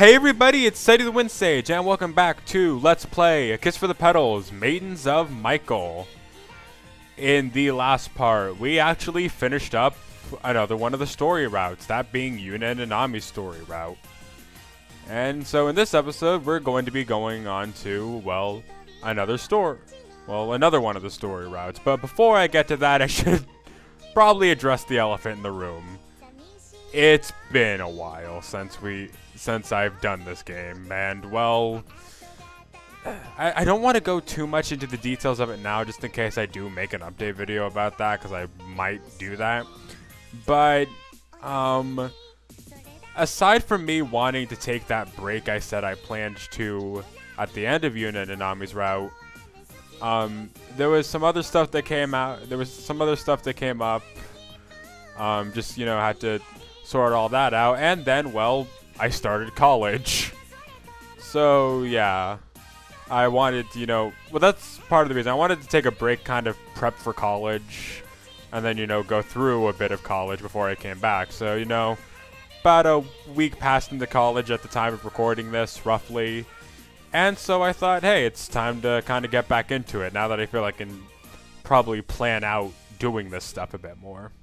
Hey everybody, it's Sadie the Wind Sage, and welcome back to Let's Play A Kiss for the Petals, Maidens of Michael. In the last part, we actually finished up another one of the story routes, that being Yuna and Nanami's story route. And so in this episode, we're going to be going on to, well, another one of the story routes. But before I get to that, I should probably address the elephant in the room. It's been a while since I've done this game, and well, I don't want to go too much into the details of it now, just in case I do make an update video about that, because I might do that. But aside from me wanting to take that break I said I planned to at the end of Yuna and Nanami's route, there was some other stuff that came out. There was some other stuff that came up. Just, you know, had to sort all that out, and then, well, I started college. So, yeah, I wanted, you know, well, that's part of the reason. I wanted to take a break, kind of prep for college, and then, you know, go through a bit of college before I came back. So, you know, about a week passed into college at the time of recording this, roughly. And so I thought, hey, it's time to kind of get back into it, now that I feel I can probably plan out doing this stuff a bit more.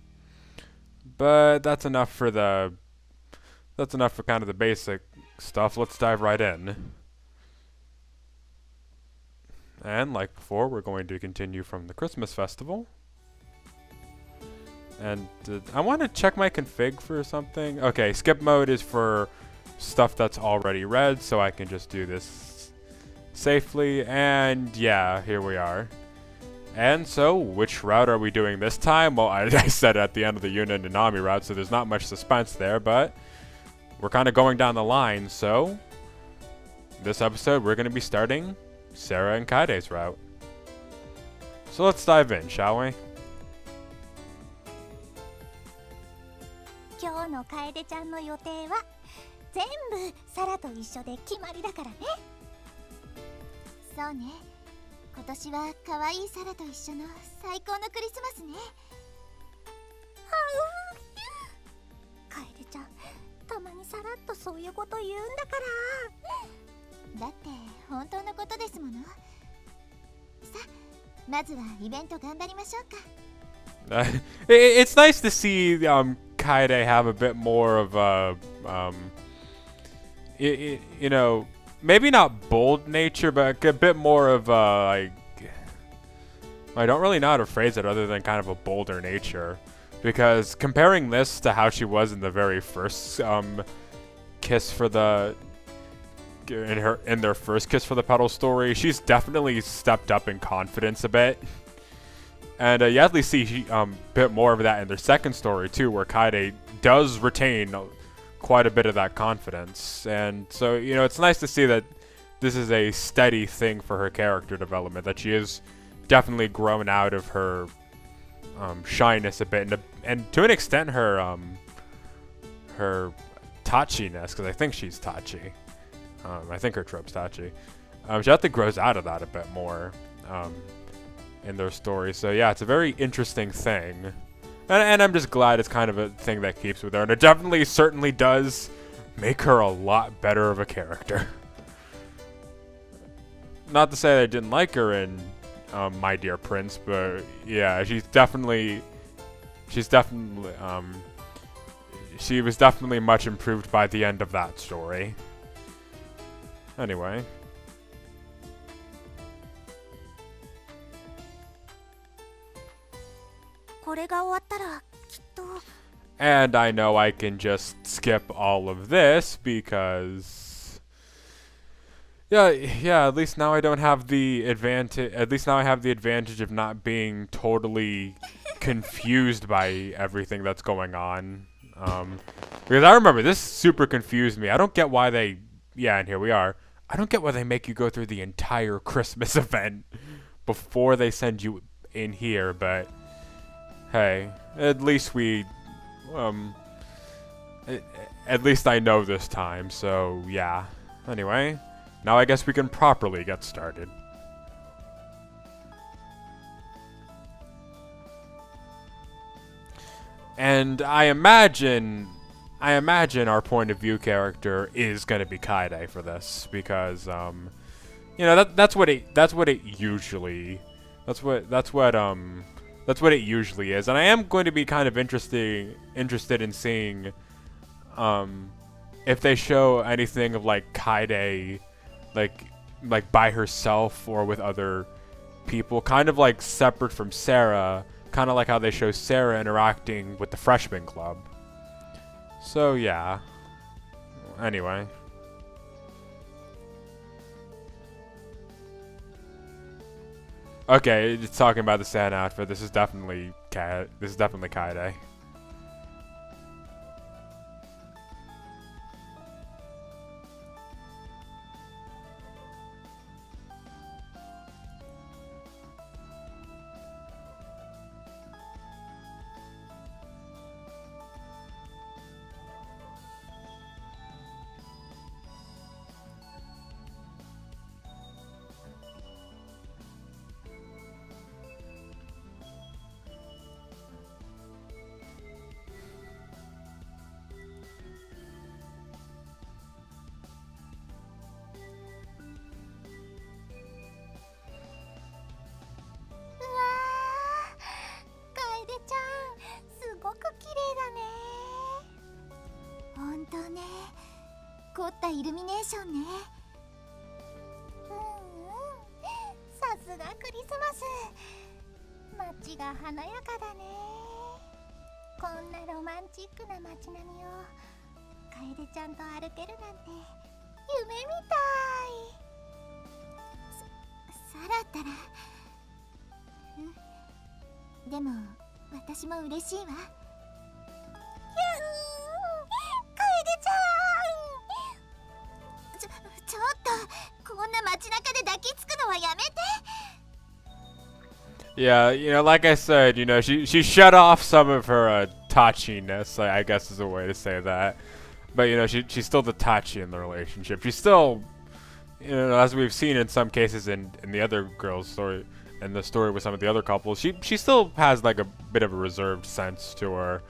But that's enough for kind of the basic stuff. Let's dive right in. And like before, we're going to continue from the Christmas festival. And I want to check my config for something. Okay, skip mode is for stuff that's already read, so I can just do this safely. And yeah, here we are. And so, which route are we doing this time? Well, I said at the end of the Yuna and Nanami route, so there's not much suspense there, but we're kind of going down the line. So, this episode, we're going to be starting Sara and Kaede's route. So let's dive in, shall we? 今日の楓ちゃんの予定は全部サラと一緒で決まりだからね。そうね。今年は可愛いサラと一緒の最高のクリスマスね。楓ちゃん、たまにさらっとそういうこと言うんだから。だって本当のことですもの。さあ、まずはイベント頑張りましょうか。It's nice to see Kaede have a bit more of a you know, maybe not bold nature, but a bit more of like, I don't really know how to phrase it other than kind of a bolder nature, because comparing this to how she was in the very first kiss for the in their first Kiss for the Petals story, she's definitely stepped up in confidence a bit. And you at least see a bit more of that in their second story too, where Kaede does retain quite a bit of that confidence. And so, you know, it's nice to see that this is a steady thing for her character development, that she is definitely grown out of her shyness a bit, and to an extent her her touchiness, because I think she's touchy. I think her trope's touchy. She definitely grows out of that a bit more in their story. So yeah, it's a very interesting thing. And I'm just glad it's kind of a thing that keeps with her. And it definitely, certainly does make her a lot better of a character. Not to say that I didn't like her in My Dear Prince, but yeah, she was definitely much improved by the end of that story. Anyway. And I know I can just skip all of this because yeah, at least now I don't have the advantage. At least now I have the advantage of not being totally confused by everything that's going on. Because I remember this super confused me. I don't get why they, yeah, and here we are. I don't get why they make you go through the entire Christmas event before they send you in here, but hey, at least at least I know this time, so yeah. Anyway, now I guess we can properly get started. And I imagine I imagine our point of view character is gonna be Kaede for this because you know that's what it usually is, and I am going to be kind of interested in seeing if they show anything of like Kaede like by herself or with other people, kind of like separate from Sara, kind of like how they show Sara interacting with the freshman club. So yeah. Anyway. Okay, it's talking about the Sand outfit. This is definitely Kaede. Yeah, you know, like I said, you know, she shut off some of her touchiness, I guess is a way to say that. But you know, she's still the Tachi in the relationship. She's still, you know, as we've seen in some cases in the other girl's story, and the story with some of the other couples, she still has like a bit of a reserved sense to her.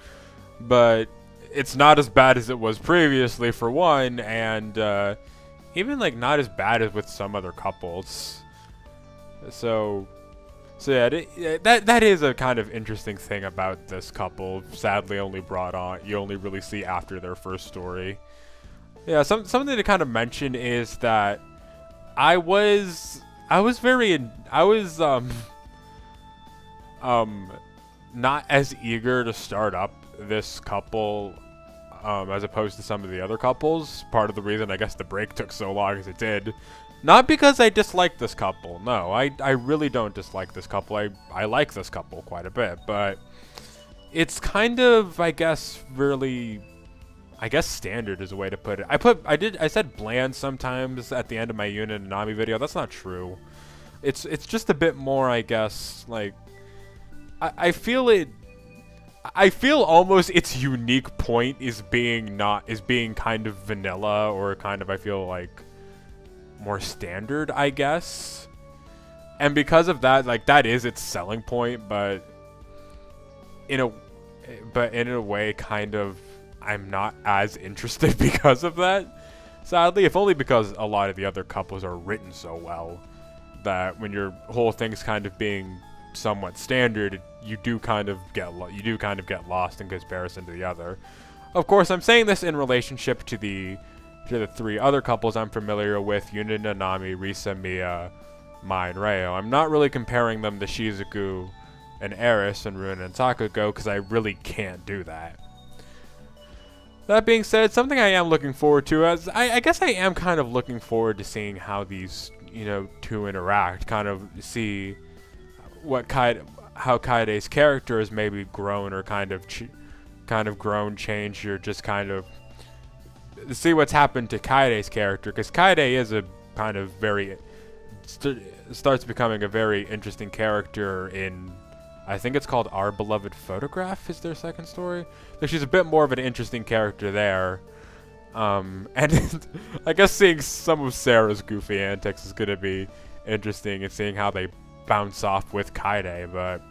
But it's not as bad as it was previously, for one, and even like not as bad as with some other couples. So yeah, that is a kind of interesting thing about this couple. Sadly, only brought on, you only really see after their first story. Yeah, something to kind of mention is that I was not as eager to start up this couple as opposed to some of the other couples. Part of the reason I guess the break took so long as it did. Not because I dislike this couple. No, I really don't dislike this couple. I like this couple quite a bit, but it's kind of, I guess, really, I guess standard is a way to put it. I said bland sometimes at the end of my Yuna and Nami video. That's not true. It's just a bit more, I guess, like, I feel almost its unique point is being kind of vanilla, or kind of, I feel like, more standard, I guess. And because of that, like, that is its selling point, but in a way, kind of, I'm not as interested because of that. Sadly, if only because a lot of the other couples are written so well that when your whole thing's kind of being somewhat standard, you do kind of get lost in comparison to the other. Of course, I'm saying this in relationship to the three other couples I'm familiar with: Yuna, Nanami, Risa, Mia, Mai, and Reo. I'm not really comparing them to Shizuku and Eris and Runa and Sakugo, because I really can't do that. That being said, something I am looking forward to, as I guess I am kind of looking forward to seeing how these, you know, two interact, kind of see how Kaede's character has maybe grown, or kind of grown, changed, or just kind of see what's happened to Kaede's character, because Kaede is a kind of starts becoming a very interesting character in, I think it's called Our Beloved Photograph is their second story. So she's a bit more of an interesting character there. And I guess seeing some of Sarah's goofy antics is going to be interesting, and seeing how they bounce off with Kaede. But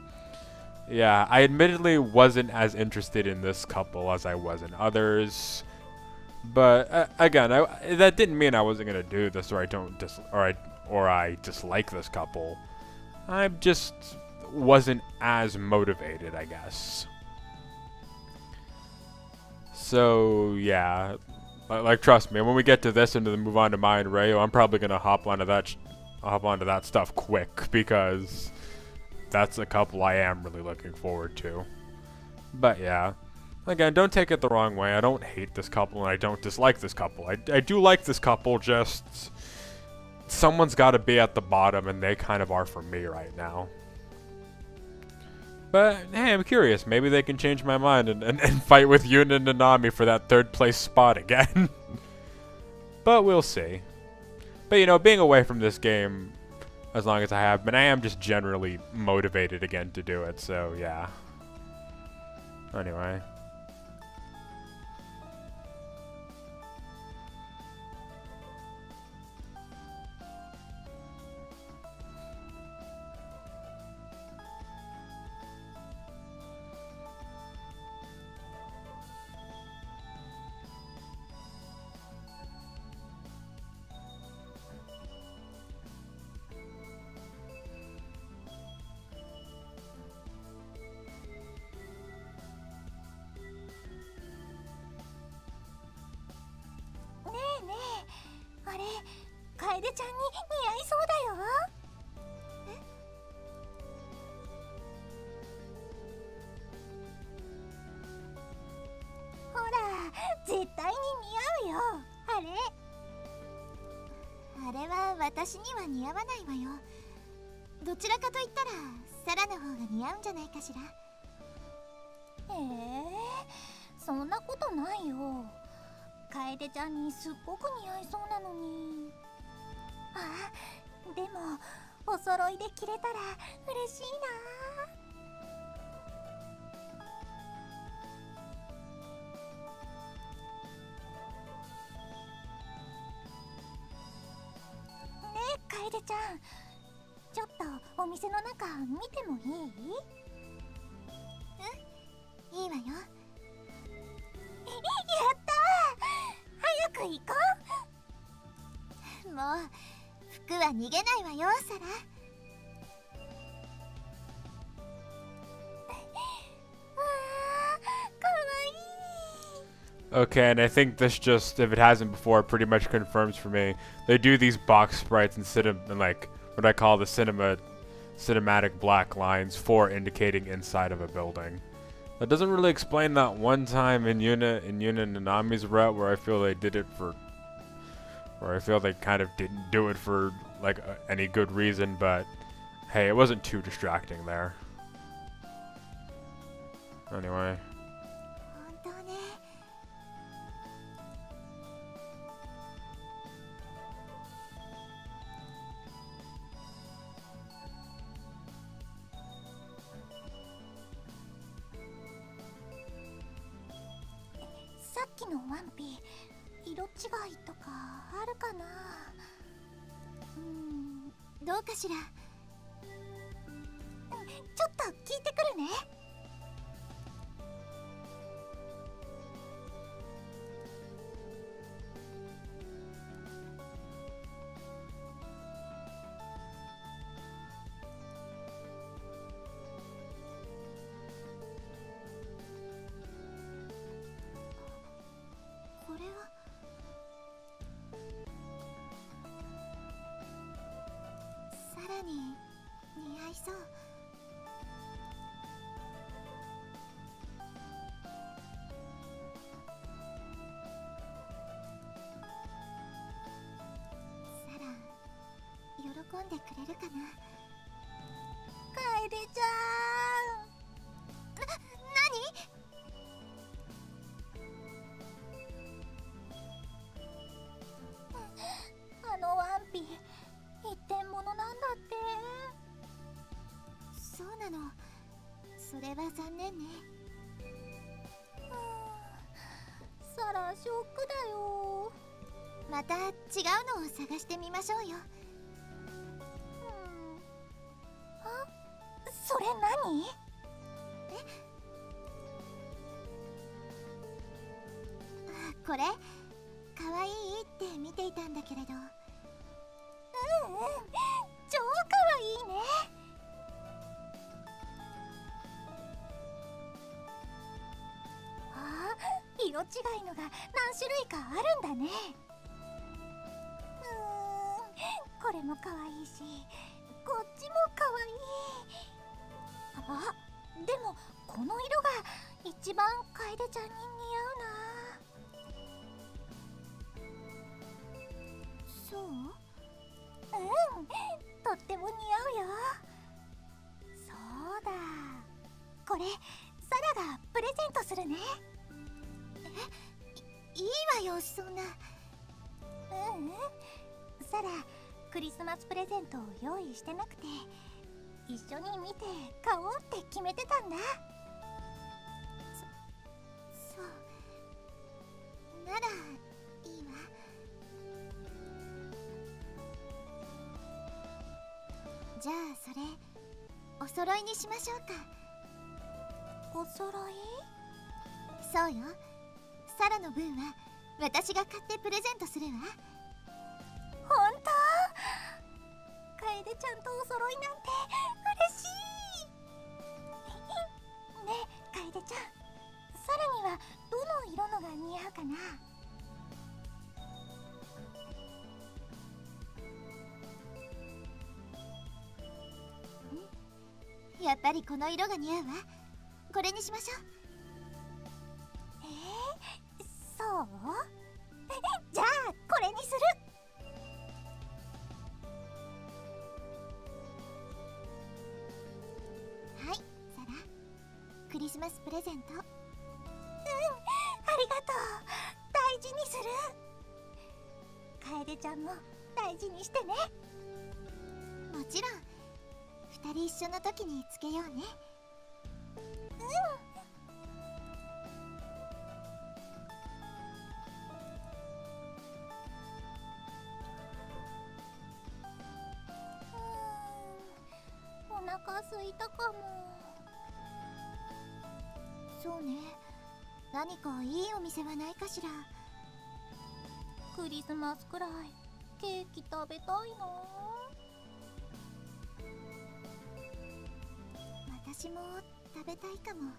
Yeah, I admittedly wasn't as interested in this couple as I was in others. But again, that didn't mean I wasn't gonna do this, or I dislike this couple. I just wasn't as motivated, I guess. So yeah, like trust me, when we get to this and then move on to Mai and Rayo, I'm probably gonna hop onto that stuff quick because that's a couple I am really looking forward to. But yeah. Again, don't take it the wrong way. I don't hate this couple and I don't dislike this couple. I do like this couple, just someone's got to be at the bottom and they kind of are for me right now. But hey, I'm curious. Maybe they can change my mind and fight with Yuna and Nanami for that third place spot again. But we'll see. But you know, being away from this game as long as I have been, I am just generally motivated again to do it. So yeah. Anyway.楓ちゃんに似合いそうだよ。ほら、絶対に似合うよ。あれは私には似合わないわよ。どちらかと言ったらサラの方が似合うんじゃないかしら。そんなことないよ。楓ちゃんにすっごく似合いそうなのに。でもお揃いで着れたら嬉しいな。ねえ楓ちゃん、ちょっとお店の中見てもいい？いいわよ。やったー！早く行こう。もう服は逃げないわよ、サラ。Okay, and I think this just, if it hasn't before, pretty much confirms for me. They do these box sprites instead of like what I call the cinematic black lines for indicating inside of a building. That doesn't really explain that one time in Yuna and Nanami's route where I feel they did it for, or I feel they kind of didn't do it for like any good reason, but hey, it wasn't too distracting there. Anyway.さっきのワンピ色違いとかあるかな。どうかしら。ちょっと聞いてくるね。これはさらに似合いそう。サラ、喜んでくれるかな。楓ちゃん。何？あのワンピ一点物なんだって。そうなの。それは残念ね。サラショックだよ。また違うのを探してみましょうよ。それ何？これかわいいって見ていたんだけれど。超かわいいね。ああ、色違いのが何種類かあるんだね。これもかわいいし、こっちもかわいい。あ、でもこの色が一番楓ちゃんに似合うな。そう？とっても似合うよ。そうだ、これサラがプレゼントするね。いいわよ、そんな。サラ、クリスマスプレゼントを用意してなくて、一緒に見て買おうって決めてたんだ。そうならいいわ。じゃあそれお揃いにしましょうか。お揃い？そうよ、サラの分は私が買ってプレゼントするわ。ほんと？楓ちゃんとお揃いなんて嬉しい。ねえ楓ちゃん、サラにはどの色のが似合うかな？やっぱりこの色が似合うわ。これにしましょう。そう？じゃあこれにする。はい、サラ、クリスマスプレゼント。ありがとう。大事にする。楓ちゃんも大事にしてね。もちろん。二人一緒の時につけようね。お腹空いたかも。そうね、何かいいお店はないかしら。クリスマスくらいケーキ食べたいな。私も食べたいかも。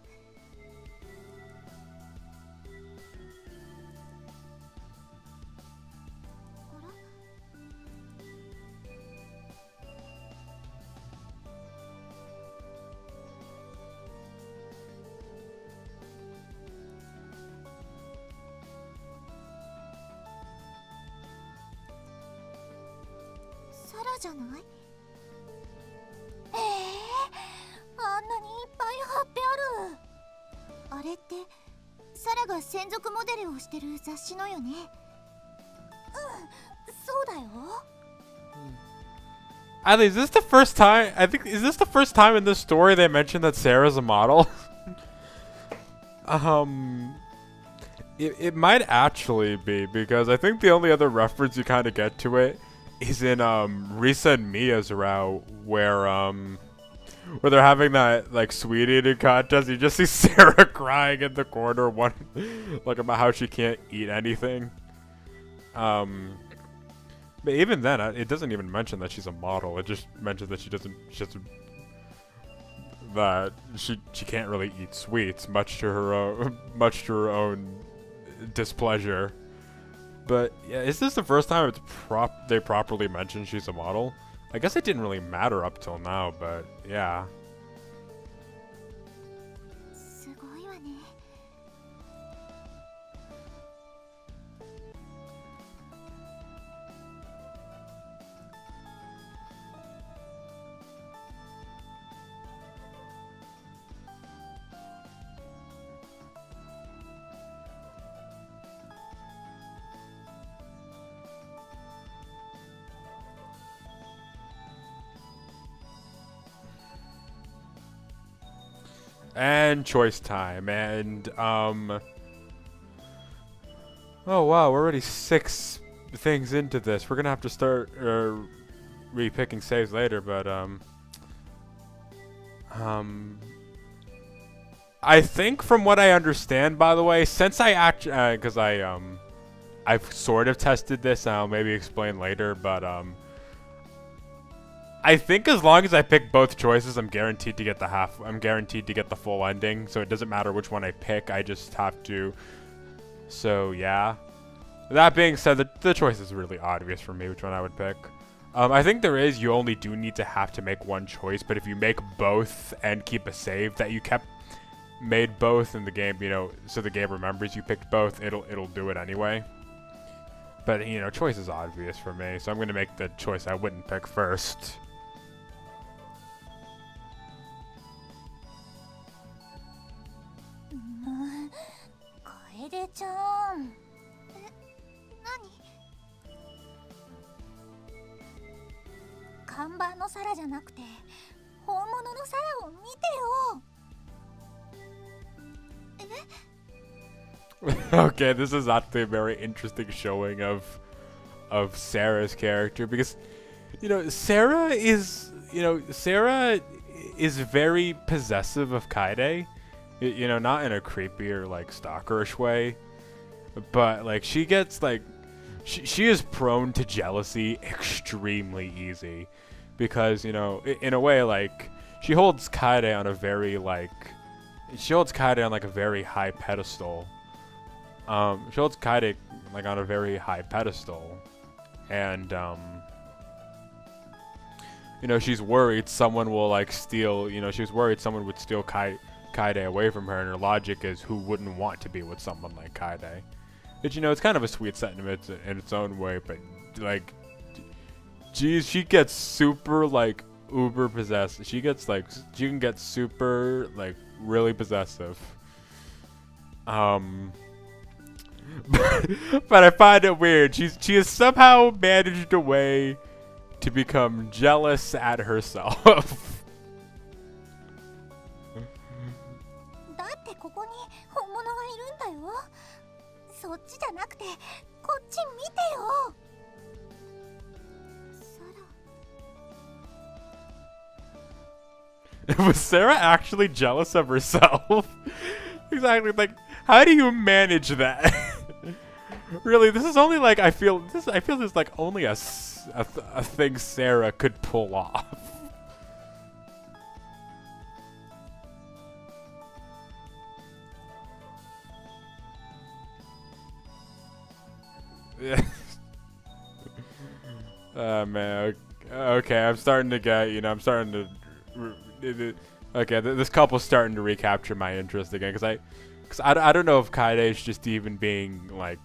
あら？サラじゃない？あんなにいっぱい貼ってある。あれってサラが専属モデルをしてる雑誌のよね。そうだよ。Is this the first time? Is this the first time in this story they mentioned that Sarah's a model? It might actually be, because I think the only other reference you kind of get to it is in Risa and Mia's route, where they're having that like sweet eating contest. You just see Sarah crying in the corner, like about how she can't eat anything. But even then, it doesn't even mention that she's a model. It just mentions that she can't really eat sweets, much to her own displeasure. But yeah, is this the first time they properly mentioned she's a model? I guess it didn't really matter up till now, but yeah. すごいわね。And choice time, and oh wow, we're already 6 things into this. We're gonna have to start re-picking saves later, but I think from what I understand, by the way, since I actually, because I've sort of tested this, and I'll maybe explain later, but I think as long as I pick both choices, I'm guaranteed to get the full ending. So it doesn't matter which one I pick. I just have to. So yeah. That being said, the choice is really obvious for me which one I would pick. I think you only do need to have to make one choice, but if you make both and keep a save that you made both in the game, so the game remembers you picked both, it'll do it anyway. But choice is obvious for me, so I'm gonna make the choice I wouldn't pick first. Kaede-chan. 看板のサラじゃなくて本物のサラを見てよ。 Okay, this is actually a very interesting showing of Sarah's character, because Sarah is very possessive of Kaede, not in a creepy or like stalkerish way, but like she gets like she is prone to jealousy extremely easy, because in a way, like she holds Kaede on a very a very high pedestal. She holds Kaede like on a very high pedestal, and she's worried someone will like steal. She's worried someone would steal Kaede away from her, and her logic is, who wouldn't want to be with someone like Kaede? Which it's kind of a sweet sentiment in its own way, but like, geez, she gets super like uber possessed. She can get super like really possessive. But I find it weird. She has somehow managed a way to become jealous at herself. だってここに本物がいるんだよ。そっちじゃなくてこっち見てよ。Was Sarah actually jealous of herself? Exactly. Like, how do you manage that? Really, this is only like I feel this is like only a thing Sarah could pull off. Yeah. Oh man. Okay, I'm starting to get. I'm starting to. Okay, this couple's starting to recapture my interest again, because I don't know if Kaede is just even being like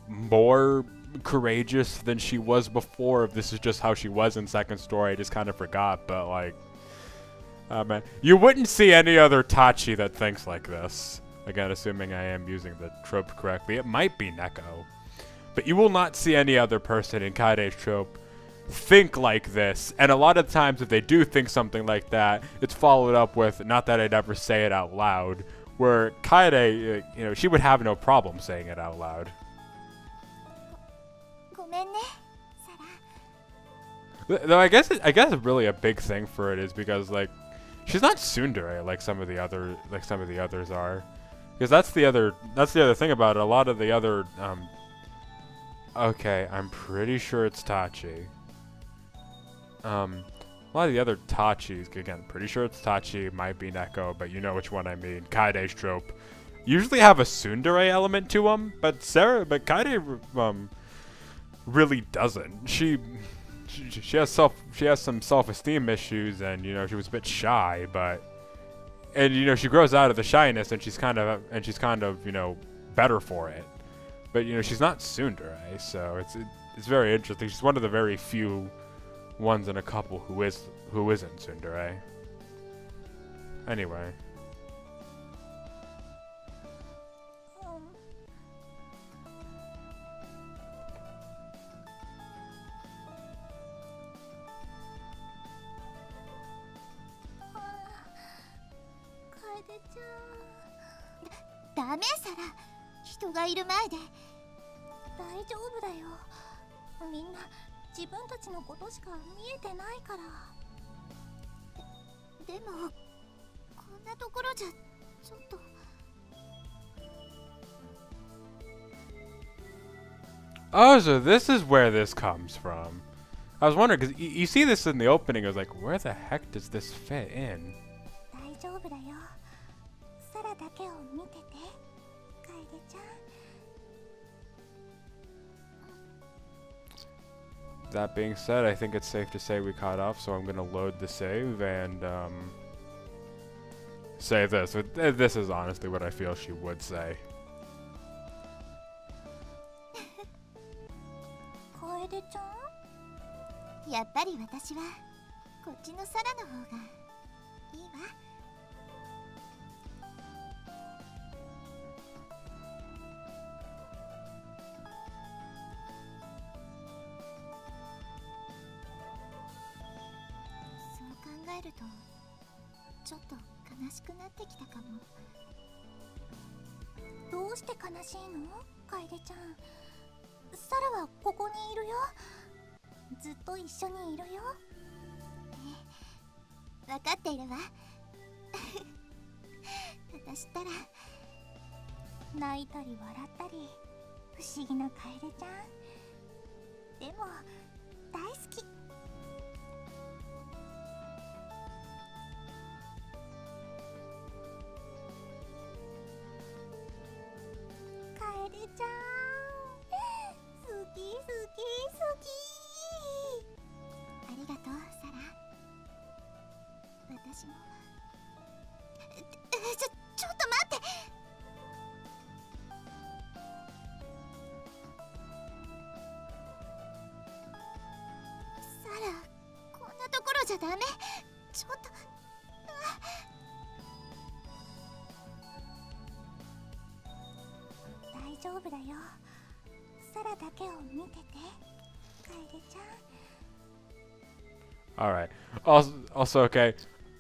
more courageous than she was before, if this is just how she was in second story. I just kind of forgot, but like, man, you wouldn't see any other Tachi that thinks like this. Again, assuming I am using the trope correctly. It might be Neko, but you will not see any other person in Kaede's trope think like this. And a lot of times, if they do think something like that, it's followed up with, not that I'd ever say it out loud, where Kaede, she would have no problem saying it out loud. ごめんね、サラ。 Though I guess really a big thing for it is because like she's not tsundere like some of the others are, because that's the other thing about it. A lot of the other okay, I'm pretty sure it's Tachi. A lot of the other Tachis, again, pretty sure it's Tachi, might be Neko, but you know which one I mean. Kaede's trope usually have a tsundere element to them, but Kaede really doesn't. She has some self-esteem issues, and she was a bit shy, and she grows out of the shyness, and she's kind of better for it. But she's not tsundere, so it's very interesting. She's one of the very few ones in a couple who isn't tsundere. Anyway. Kaede-chan. ダメ、サラ。人がいる前で。大丈夫だよ。みんな自分たちのことしか見えてないから。でもこんなところじゃちょっと。 Oh, so this is where this comes from. I was wondering, because you see this in the opening, I was like, where the heck does this fit in? 大丈夫だよ。サラだけを見てて、楓ちゃん。 That being said, I think it's safe to say we caught off, so I'm going to load the save and say this. This is honestly what I feel she would say. 楓ちゃん、やっぱり私はこっちのサラの方がいいわ。そう考えるとちょっと悲しくなってきたかも。どうして悲しいの、楓ちゃん。サラはここにいるよ。ずっと一緒にいるよ。分かっているわ。私ったら泣いたり笑ったり不思議な楓ちゃん。でも大好き。楓ちゃん、好き好き好き。ありがとう、サラ。私も。ちょっと待って。サラ、こんなところじゃダメ。ちょっと。大丈夫だよ。サラだけを見てて、楓ちゃん。 Alright. Also, okay.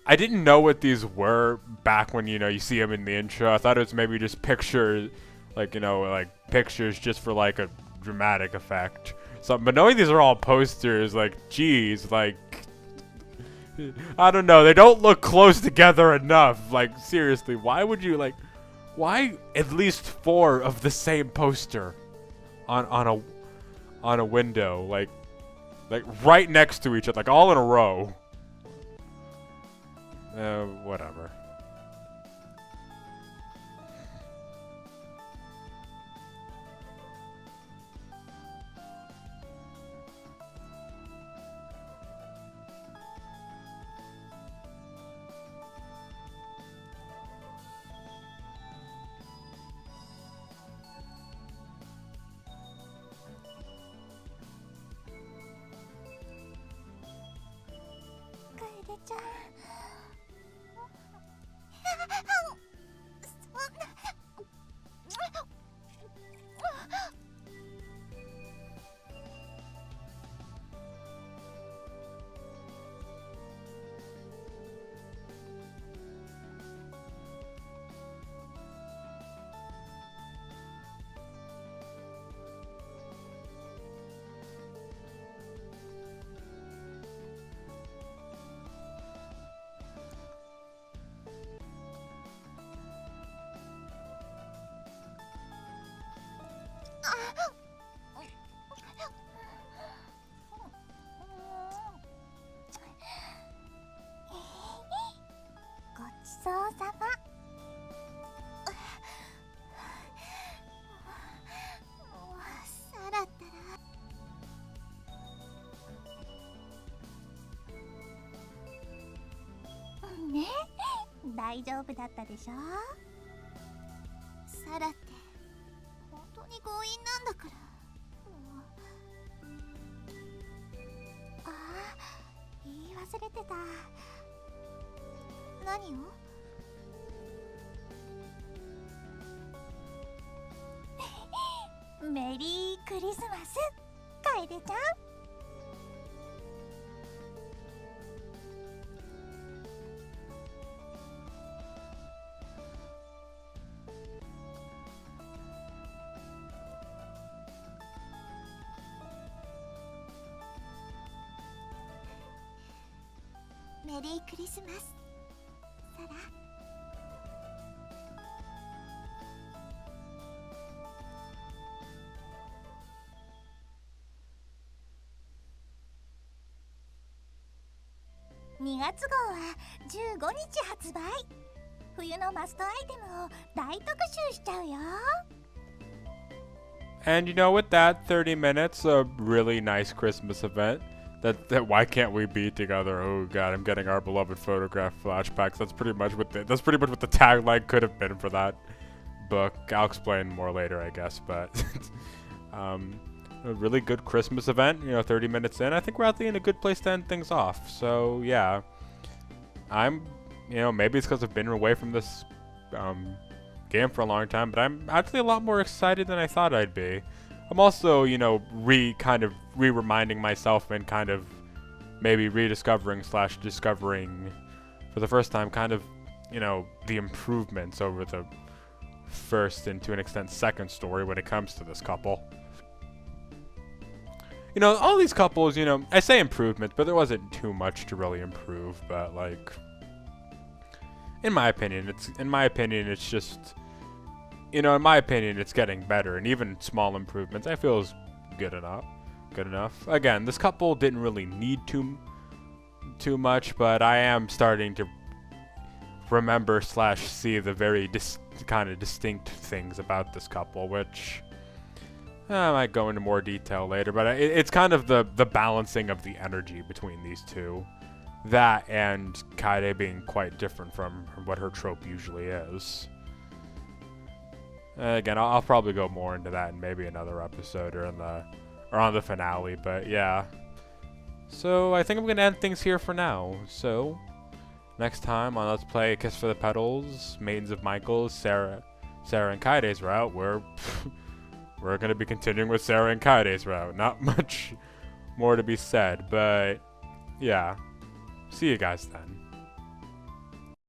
I didn't know what these were back when, you know, you see them in the intro. I thought it was maybe just pictures, like, you know, like pictures just for like a dramatic effect. So, but knowing these are all posters, like, geez, like, I don't know. They don't look close together enough. Like, seriously, why would you, like, why at least 4 of the same poster on a window, like right next to each other, like all in a row? Whatever.楓ちゃん。ごちそうさま。サラったら。ね、大丈夫だったでしょ。サラって本当に強引なんだから。ああ、言い忘れてた。何を？メリークリスマス、楓ちゃん。メリークリスマス、サラ。2月号は15日発売。冬のマストアイテムを大特集しちゃうよ。And you know, with that, 30 minutes, a really nice Christmas event. That why can't we be together? Oh God, I'm getting our beloved photograph flashbacks. That's pretty much what the tagline could have been for that book. I'll explain more later, I guess. But a really good Christmas event. You know, 30 minutes in, I think we're actually in a good place to end things off. So yeah, maybe it's because I've been away from this game for a long time, but I'm actually a lot more excited than I thought I'd be. I'm also, reminding myself and kind of maybe rediscovering/discovering for the first time kind of, the improvements over the first and to an extent second story when it comes to this couple. All these couples, I say improvements, but there wasn't too much to really improve, but like in my opinion, it's getting better, and even small improvements I feel is good enough. Again, this couple didn't really need too much, but I am starting to remember/see the very kind of distinct things about this couple, which I might go into more detail later, but it's kind of the balancing of the energy between these two. That and Kaede being quite different from what her trope usually is. Again, I'll probably go more into that in maybe another episode or on the finale, but yeah. So I think I'm gonna end things here for now. So next time on Let's Play Kiss for the Petals, Maidens of Michael's, Sara and Kaede's route, we're gonna be continuing with Sara and Kaede's route. Not much more to be said, but yeah. See you guys then.